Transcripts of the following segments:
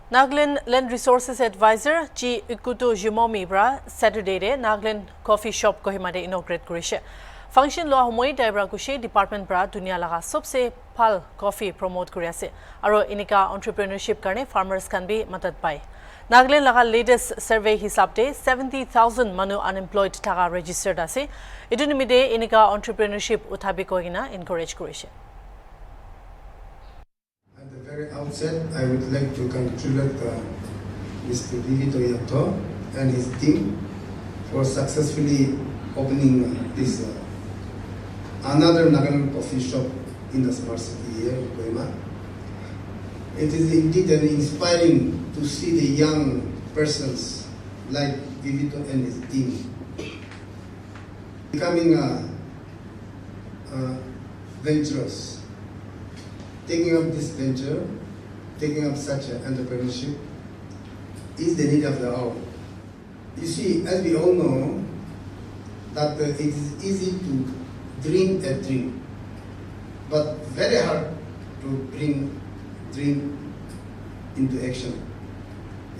Nagaland Land Resources Advisor G. Ikuto Jumomi Bra Saturday de Nagaland Coffee Shop Kohima de inaugurate kurishe. Function lo humoi daibra kushe department bra dunia laga sobse phal coffee promote kuri ase aro inika entrepreneurship karne farmers kan bi madad pai. Nagaland laga latest survey hisab de 70,000 manu unemployed thaga registered ase. Idunimide inika entrepreneurship uthabi koina encourage kurishe. At the very outset, I would like to congratulate Mr. Yato and his team for successfully opening this another Nagaland coffee shop in the smart city here in Kohima. It is indeed inspiring to see the young persons like Vivito and his team becoming venturous. Taking up this venture, taking up such an entrepreneurship is the need of the hour. You see, as we all know, that it is easy to dream a dream, but very hard to bring dream into action.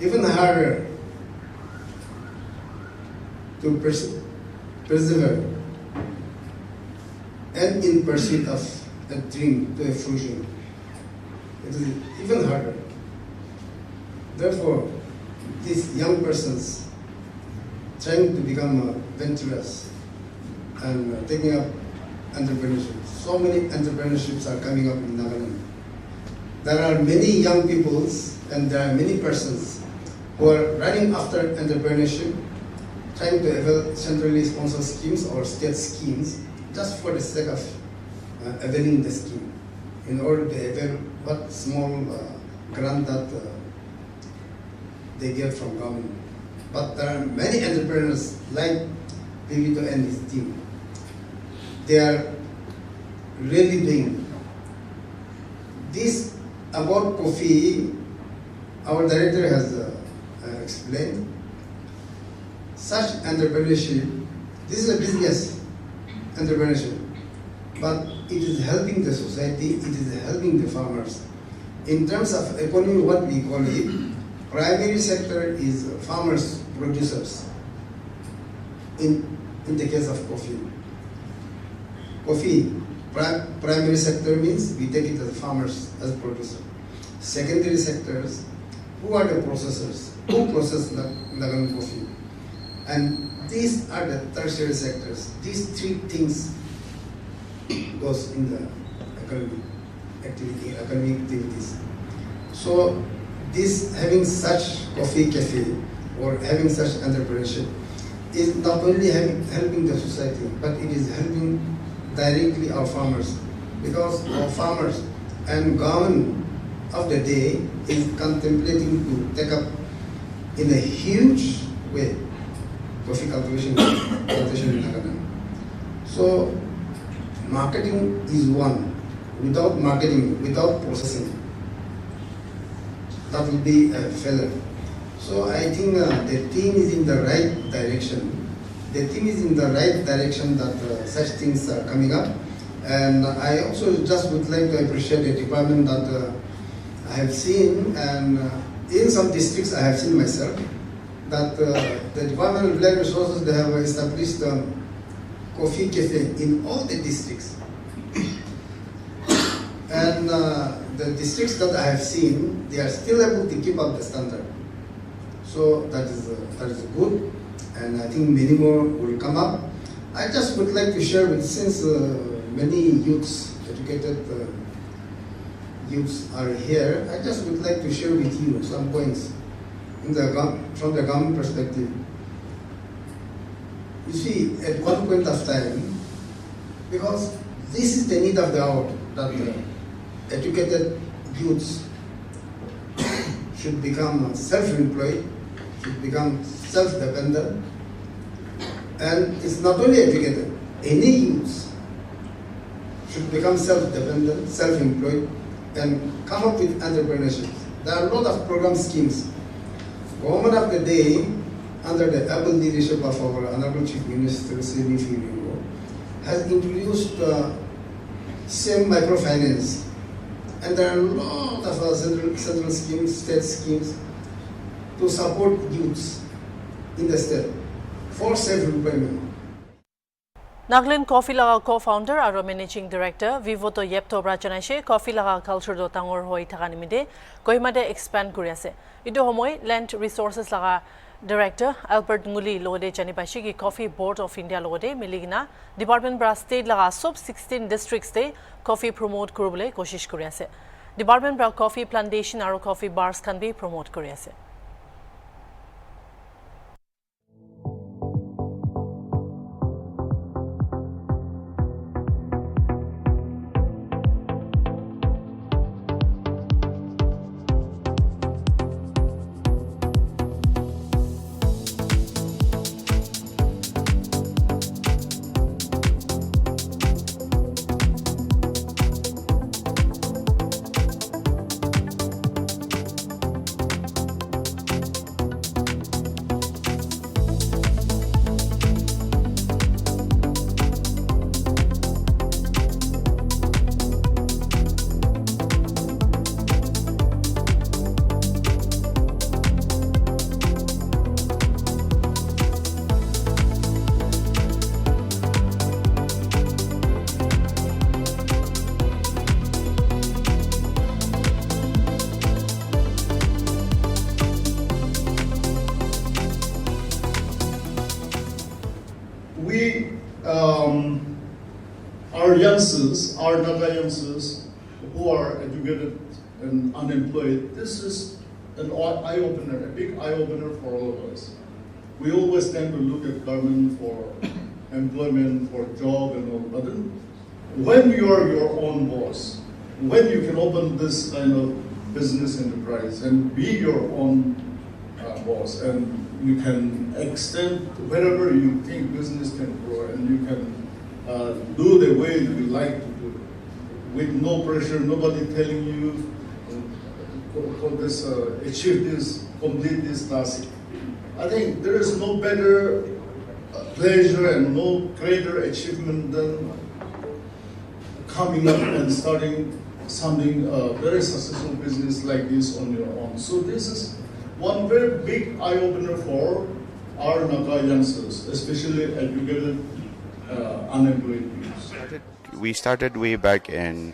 Even harder to persevere and in pursuit of a dream to a fruition. It is even harder. Therefore, these young persons trying to become venturous and taking up entrepreneurship. So many entrepreneurships are coming up in Nagaland. There are many young peoples and there are many persons who are running after entrepreneurship, trying to avail centrally sponsored schemes or state schemes just for the sake of availing the scheme, in order to avail what small grant that they get from government. But there are many entrepreneurs like Vivito and his team. They are really doing this. About coffee, our director has explained. Such entrepreneurship, this is a business entrepreneurship, but it is helping the society, it is helping the farmers. In terms of economy, what we call it, primary sector is farmers, producers. In the case of coffee. Primary sector means we take it as farmers, as producers. Secondary sectors, who are the processors? Who process Nagaland coffee? And these are the tertiary sectors. These three things goes in the economic activities. So this having such coffee cafe or having such entrepreneurship is not only helping the society, but it is helping directly our farmers, because our farmers and government of the day is contemplating to take up in a huge way coffee cultivation in Nagaland. So marketing is one. Without marketing, without processing, that will be a failure. So I think the team is in the right direction. The team is in the right direction that such things are coming up. And I also just would like to appreciate the department that I have seen, and in some districts I have seen myself, that the Department of Land Resources, they have established coffee cafe in all the districts. And the districts that I have seen, they are still able to keep up the standard. So that is good, and I think many more will come up. I just would like to share with, since many youths, educated youths are here, I just would like to share with you some points from the government perspective. You see, at one point of time, because this is the need of the hour, that educated youths should become self-employed, should become self-dependent, and it's not only educated, any youths should become self-dependent, self-employed, and come up with entrepreneurship. There are a lot of program schemes. Government of the day, under the able leadership of our Honorable Chief Minister, Sri Firingo, has introduced same microfinance And there are a lot of central schemes, state schemes to support youths in the state for self-employment. Nagaland Coffee Laga co-founder and managing director Vivoto Yepto Brachanashe Coffee Laga culture do tangor hoi thakanimide Kohima de expand kuri ase. Idu homoy land resources laga director Albert Nguli logode janipashi ki Coffee Board of India logode miligina department bra state laga sub 16 districts de coffee promote kurubole koshish kuri ase. Department bra coffee plantation aro coffee bars can be promote kuri ase. Our youngsters, our Naga youngsters who are educated and unemployed, this is an eye-opener, a big eye-opener for all of us. We always tend to look at government for employment, for job and all, but then when you are your own boss, when you can open this kind of business enterprise and be your own boss, and you can extend wherever you think business can grow, and you can do the way you like to do it, with no pressure, nobody telling you achieve this, complete this task. I think there is no better pleasure and no greater achievement than coming up and starting something very successful business like this on your own. So this is one very big eye-opener for our Naga youngsters, especially educated unemployed youth. We started way back in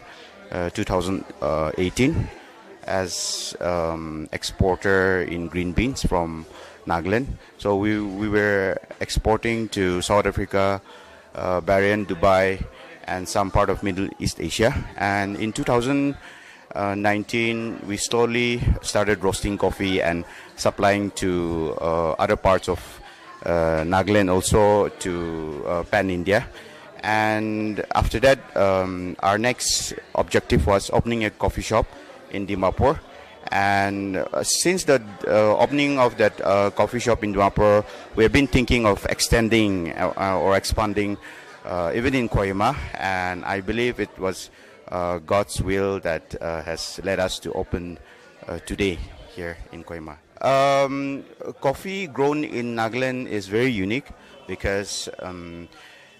2018 as exporter in green beans from Nagaland. So we were exporting to South Africa, Bahrain, Dubai, and some part of Middle East Asia. And in 2019, we slowly started roasting coffee and supplying to other parts of Nagaland, also to Pan India. And after that, our next objective was opening a coffee shop in Dimapur. And since the opening of that coffee shop in Dimapur, we have been thinking of extending or expanding even in Kohima. And I believe it was God's will that has led us to open today here in Kohima. Coffee grown in Nagaland is very unique because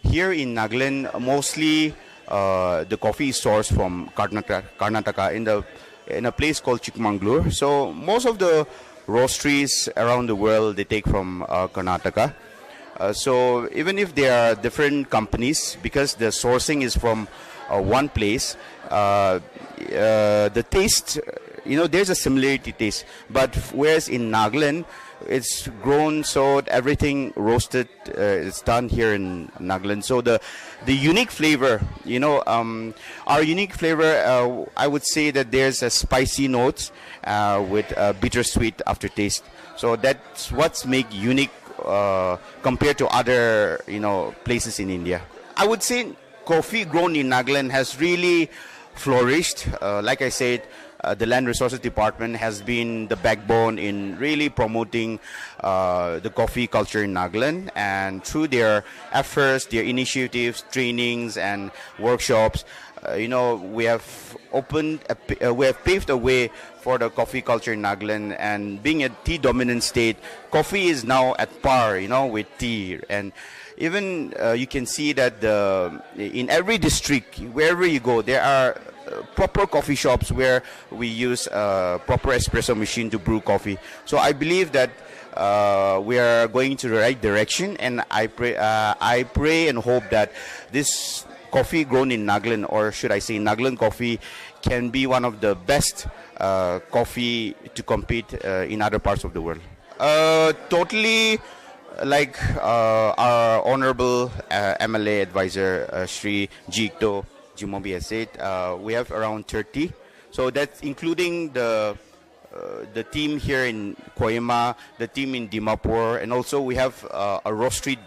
here in Nagaland, mostly the coffee is sourced from Karnataka in a place called Chikmagalur. So most of the roasteries around the world, they take from Karnataka. So even if there are different companies, because the sourcing is from one place, the taste, there's a similarity taste. But whereas in Nagaland, it's grown, sowed, everything roasted, it's done here in Nagaland. So the unique flavor, our unique flavor, I would say that there's a spicy notes with a bittersweet aftertaste. So that's what's make unique compared to other, places in India. I would say coffee grown in Nagaland has really flourished. Like I said, the Land Resources Department has been the backbone in really promoting the coffee culture in Nagaland, and through their efforts, their initiatives, trainings and workshops, we have paved a way for the coffee culture in Nagaland. And being a tea dominant state, coffee is now at par, with tea. And even you can see that in every district, wherever you go, there are proper coffee shops where we use proper espresso machine to brew coffee. So I believe that we are going to the right direction, and I pray and hope that this coffee grown in Nagaland, or should I say Nagaland coffee, can be one of the best coffee to compete in other parts of the world. Totally, like our honorable MLA advisor Shri Jikto Jimobi has said, we have around 30. So that's including the team here in Kohima, the team in Dimapur, and also we have a roastery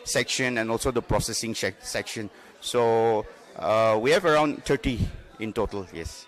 section and also the processing section. So we have around 30 in total, yes.